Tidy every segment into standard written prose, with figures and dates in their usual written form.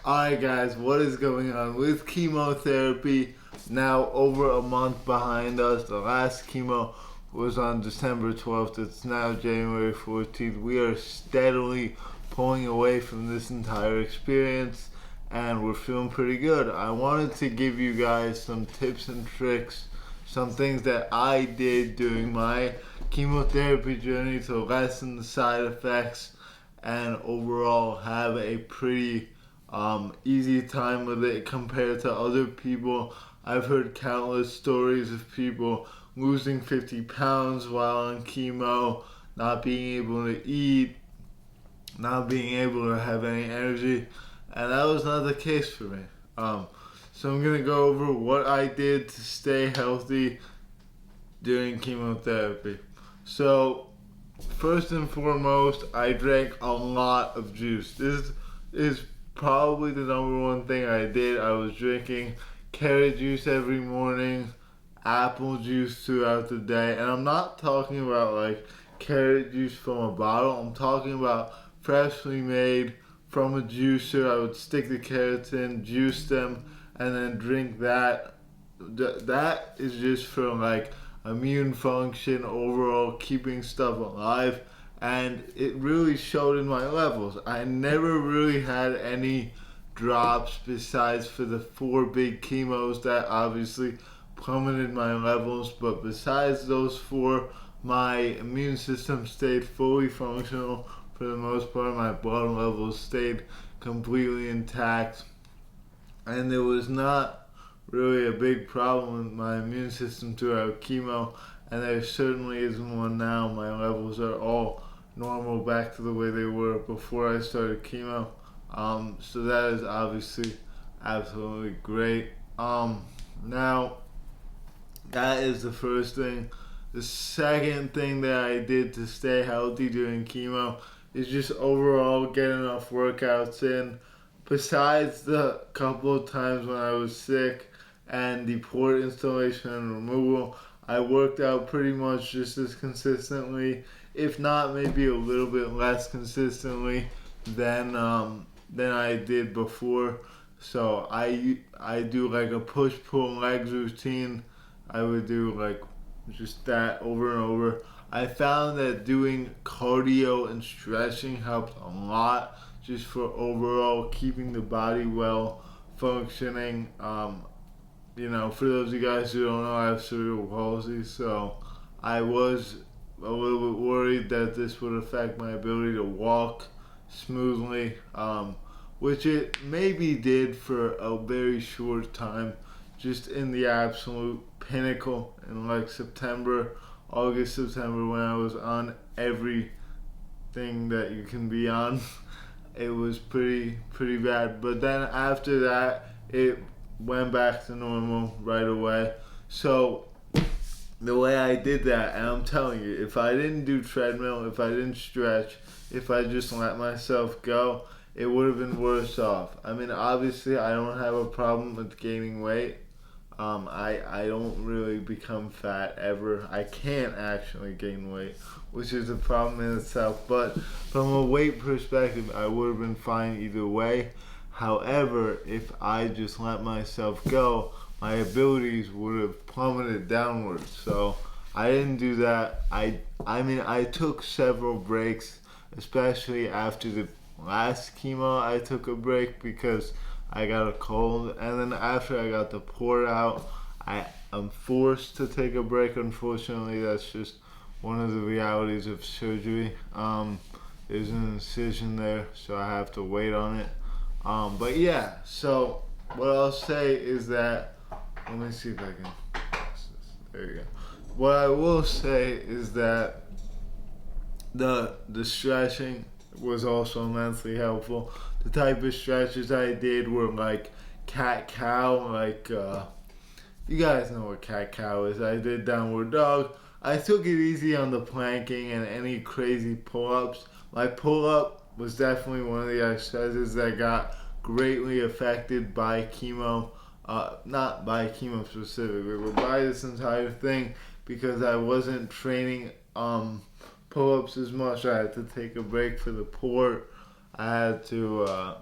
Alright guys, what is going on with chemotherapy? Now over a month behind us. The last chemo was on December 12th. It's now January 14th. We are steadily pulling away from this entire experience and we're feeling pretty good. I wanted to give you guys some tips and tricks, some things that I did during my chemotherapy journey to lessen the side effects and overall have a pretty easy time with it compared to other people. I've heard countless stories of people losing 50 pounds while on chemo, not being able to eat, not being able to have any energy, and that was not the case for me. So I'm gonna go over what I did to stay healthy during chemotherapy. So first and foremost, I drank a lot of juice. This is probably the number one thing I did. I was drinking carrot juice every morning, apple juice throughout the day, and I'm not talking about like carrot juice from a bottle. I'm talking about freshly made from a juicer. I would stick the carrots in, juice them, and then drink that. That is just for like immune function, overall keeping stuff alive, and it really showed in my levels. I never really had any drops besides for the 4 big chemos that obviously plummeted my levels, but besides those 4, my immune system stayed fully functional for the most part. My blood levels stayed completely intact, and there was not really a big problem with my immune system throughout chemo, and there certainly isn't one now. My levels are all normal, back to the way they were before I started chemo. So that is obviously absolutely great. Now, that is the first thing. The second thing that I did to stay healthy during chemo is just overall get enough workouts in. Besides the couple of times when I was sick and the port installation and removal, I worked out pretty much just as consistently, if not maybe a little bit less consistently than I did before. So I do like a push-pull legs routine. I would do like just that over and over. I found that doing cardio and stretching helped a lot just for overall keeping the body well functioning. For those of you guys who don't know, I have cerebral palsy, so I was a little bit worried that this would affect my ability to walk smoothly, which it maybe did for a very short time, just in the absolute pinnacle in like August, September, when I was on everything that you can be on. It was pretty bad, but then after that, it went back to normal right away. So the way I did that, and I'm telling you, if I didn't do treadmill, if I didn't stretch, if I just let myself go, it would have been worse off. I mean, obviously, I don't have a problem with gaining weight. I don't really become fat ever. I can't actually gain weight, which is a problem in itself. But from a weight perspective, I would have been fine either way. However, if I just let myself go, my abilities would have plummeted downwards. So I didn't do that. I mean, I took several breaks, especially after the last chemo. I took a break because I got a cold, and then after I got the port out, I'm forced to take a break. Unfortunately, that's just one of the realities of surgery. There's an incision there, so I have to wait on it. But yeah, so what I'll say is that, let me see if I can, there you go. What I will say is that the stretching was also immensely helpful. The type of stretches I did were like cat-cow, like, you guys know what cat-cow is. I did downward dog. I took it easy on the planking and any crazy pull-ups. My pull-up was definitely one of the exercises that got greatly affected by chemo. Not by chemo specifically, but by this entire thing, because I wasn't training pull-ups as much. I had to take a break for the port. I had to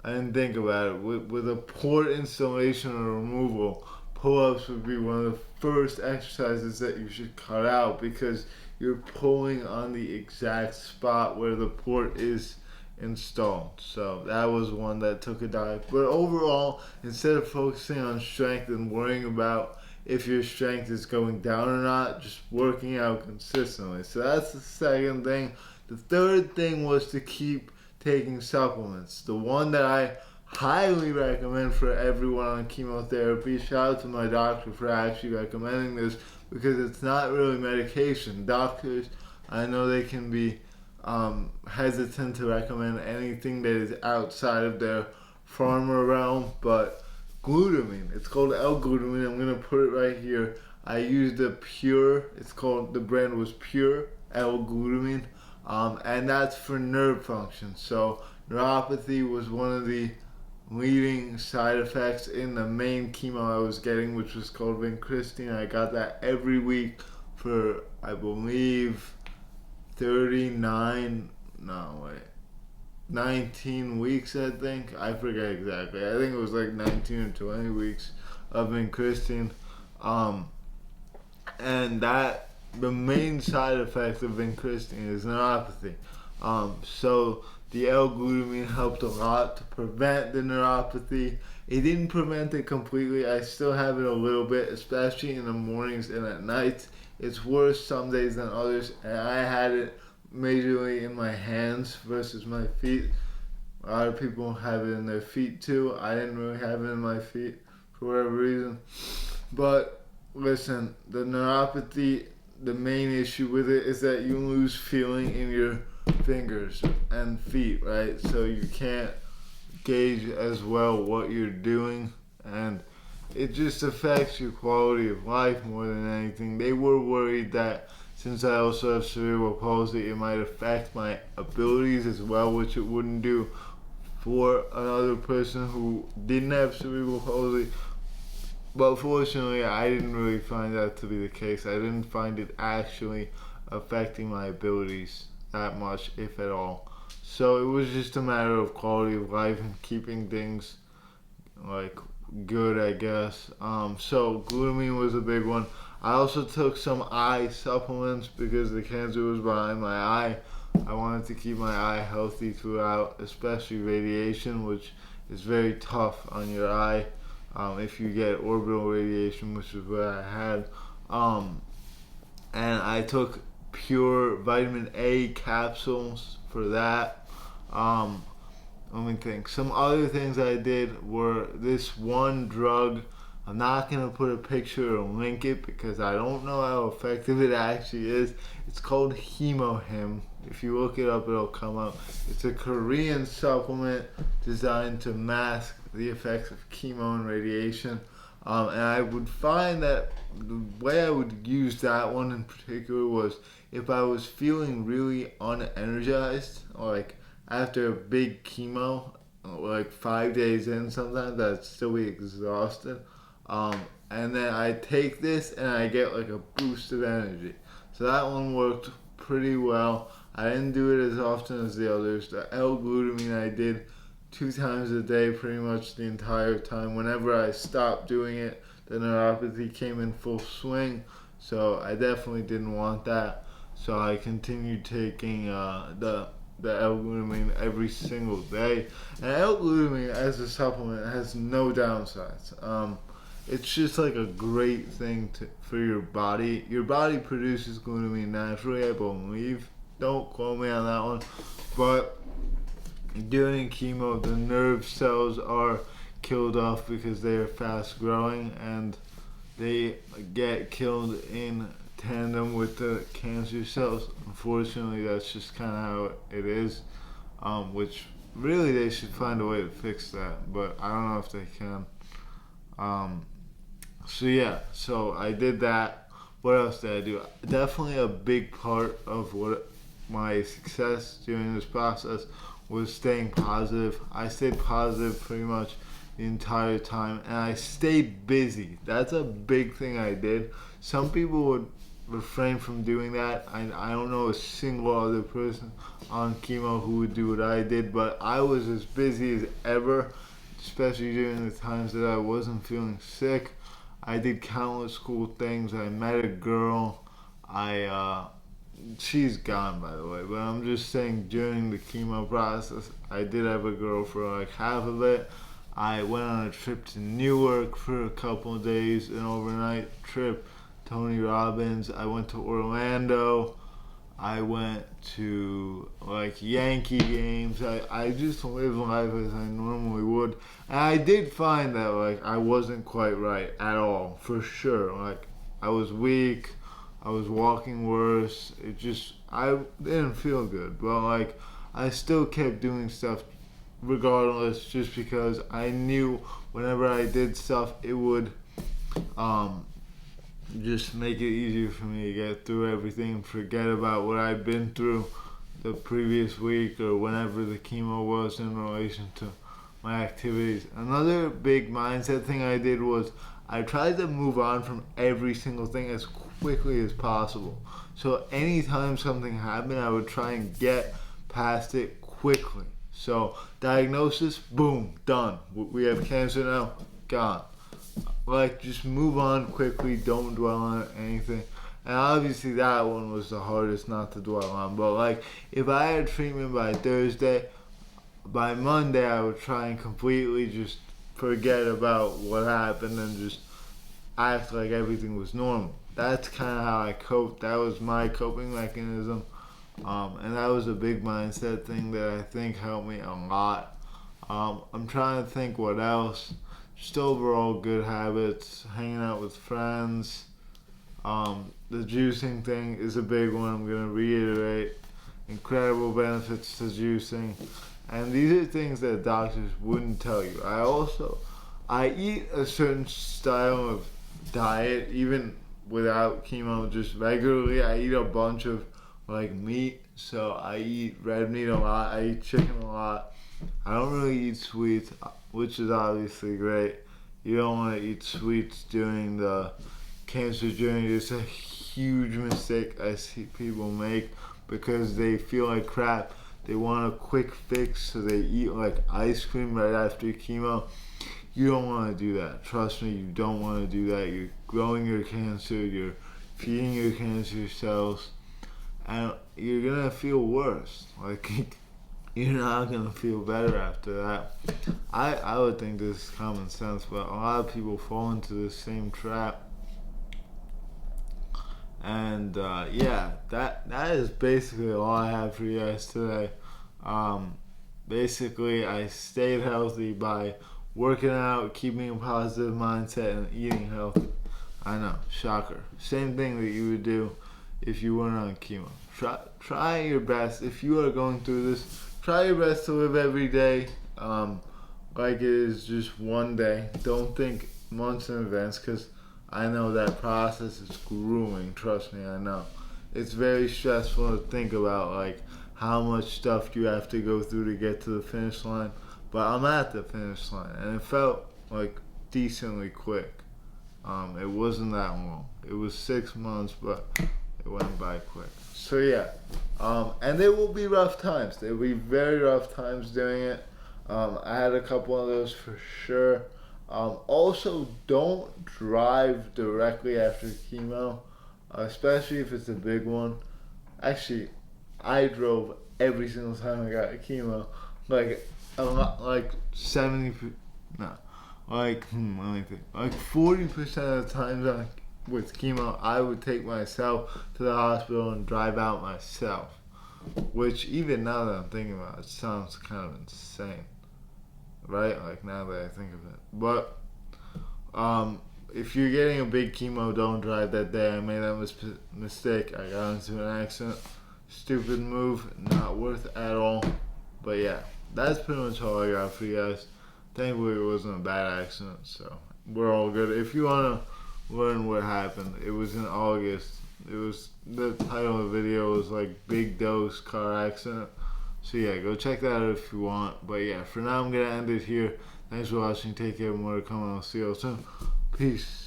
I didn't think about it. With a port installation or removal, pull-ups would be one of the first exercises that you should cut out because you're pulling on the exact spot where the port is installed. So that was one that took a dive. But overall, instead of focusing on strength and worrying about if your strength is going down or not, just working out consistently. So that's the second thing. The third thing was to keep taking supplements. The one that I highly recommend for everyone on chemotherapy, shout out to my doctor for actually recommending this because it's not really medication. Doctors, I know they can be hesitant to recommend anything that is outside of their pharma realm, but glutamine, it's called L-glutamine. I'm going to put it right here. I used the Pure, the brand was Pure L-glutamine, and that's for nerve function. So neuropathy was one of the leading side effects in the main chemo I was getting, which was called vincristine. I got that every week for, I believe, 19 weeks, I think. I forget exactly. I think it was like 19 or 20 weeks of vincristine. And that, the main side effect of vincristine is neuropathy. So the L-glutamine helped a lot to prevent the neuropathy. It didn't prevent it completely. I still have it a little bit, especially in the mornings and at night. It's worse some days than others, and I had it majorly in my hands versus my feet. A lot of people have it in their feet too. I didn't really have it in my feet for whatever reason. But listen, the neuropathy, the main issue with it is that you lose feeling in your fingers and feet, right? So you can't gauge as well what you're doing, and it just affects your quality of life more than anything. They were worried that since I also have cerebral palsy, it might affect my abilities as well, which it wouldn't do for another person who didn't have cerebral palsy. But fortunately, I didn't really find that to be the case. I didn't find it actually affecting my abilities that much, if at all. So it was just a matter of quality of life and keeping things like good, I guess. So glutamine was a big one. I also took some eye supplements because the cancer was behind my eye. I wanted to keep my eye healthy throughout, especially radiation, which is very tough on your eye if you get orbital radiation, which is what I had. And I took Pure vitamin A capsules for that. Let me think. Some other things I did were this one drug. I'm not going to put a picture or link it because I don't know how effective it actually is. It's called Hemohim. If you look it up, it'll come up. It's a Korean supplement designed to mask the effects of chemo and radiation. And I would find that the way I would use that one in particular was if I was feeling really unenergized, like after a big chemo, like 5 days in sometimes, I'd still be exhausted. And then I take this and I get like a boost of energy. So that one worked pretty well. I didn't do it as often as the others. The L-glutamine I did 2 times a day pretty much the entire time. Whenever I stopped doing it, the neuropathy came in full swing. So I definitely didn't want that. So I continued taking the L-glutamine every single day. And L-glutamine as a supplement has no downsides. It's just like a great thing for your body. Your body produces glutamine naturally, I believe. Don't quote me on that one. But during chemo, the nerve cells are killed off because they are fast growing and they get killed in tandem with the cancer cells. Unfortunately, that's just kind of how it is, which really they should find a way to fix that, but I don't know if they can. So I did that. What else did I do? Definitely a big part of what my success during this process was staying positive. I stayed positive pretty much the entire time, and I stayed busy. That's a big thing I did. Some people would refrain from doing that. I don't know a single other person on chemo who would do what I did, but I was as busy as ever, especially during the times that I wasn't feeling sick. I did countless cool things. I met a girl. She's gone, by the way, but I'm just saying during the chemo process, I did have a girl for like half of it. I went on a trip to Newark for a couple of days, an overnight trip. Tony Robbins. I went to Orlando. I went to like Yankee games. I just lived life as I normally would. And I did find that like I wasn't quite right at all, for sure. Like I was weak. I was walking worse. I didn't feel good. But like, I still kept doing stuff regardless, just because I knew whenever I did stuff, it would just make it easier for me to get through everything and forget about what I'd been through the previous week or whenever the chemo was in relation to my activities. Another big mindset thing I did was I tried to move on from every single thing as quickly as possible. So anytime something happened, I would try and get past it quickly. So diagnosis, boom, done. We have cancer now, gone. Like, just move on quickly, don't dwell on anything. And obviously that one was the hardest not to dwell on. But like, if I had treatment by Thursday, by Monday I would try and completely just forget about what happened and just act like everything was normal. That's kind of how I coped. That was my coping mechanism. And that was a big mindset thing that I think helped me a lot. I'm trying to think what else. Just overall good habits, hanging out with friends. The juicing thing is a big one, I'm going to reiterate. Incredible benefits to juicing. And these are things that doctors wouldn't tell you. I eat a certain style of diet, even without chemo, just regularly. I eat a bunch of like meat, so I eat red meat a lot, I eat chicken a lot. I don't really eat sweets, which is obviously great. You don't want to eat sweets during the cancer journey. It's a huge mistake I see people make because they feel like crap. They want a quick fix, so they eat like ice cream right after chemo. You don't want to do that. Trust me, you don't want to do that. You're growing your cancer, you're feeding your cancer cells, and you're gonna feel worse. Like, you're not gonna feel better after that. I would think this is common sense, but a lot of people fall into the same trap. And yeah, that is basically all I have for you guys today. Basically, I stayed healthy by working out, keeping a positive mindset, and eating healthy. I know, shocker. Same thing that you would do if you weren't on chemo. Try your best. If you are going through this, try your best to live every day like it is just one day. Don't think months in advance, because I know that process is grueling. Trust me, I know. It's very stressful to think about like how much stuff you have to go through to get to the finish line. But I'm at the finish line, and it felt like decently quick. It wasn't that long. It was 6 months, but it went by quick. So yeah, and there will be rough times. There will be very rough times doing it. I had a couple of those for sure. Also, don't drive directly after chemo, especially if it's a big one. Actually, I drove every single time I got chemo. Like, a lot, like 70, no, like, let me think. Like 40% of the times with chemo, I would take myself to the hospital and drive out myself. Which, even now that I'm thinking about it, sounds kind of insane. Right? Like, now that I think of it. But, if you're getting a big chemo, don't drive that day. I made that mistake. I got into an accident. Stupid move. Not worth it at all. But yeah, that's pretty much all I got for you guys. Thankfully, it wasn't a bad accident, so we're all good. If you want to learn what happened, it was in August. The title of the video was like Big Dose Car Accident. So yeah, go check that out if you want. But yeah, for now I'm going to end it here. Thanks for watching. Take care. More to come. I'll see you all soon. Peace.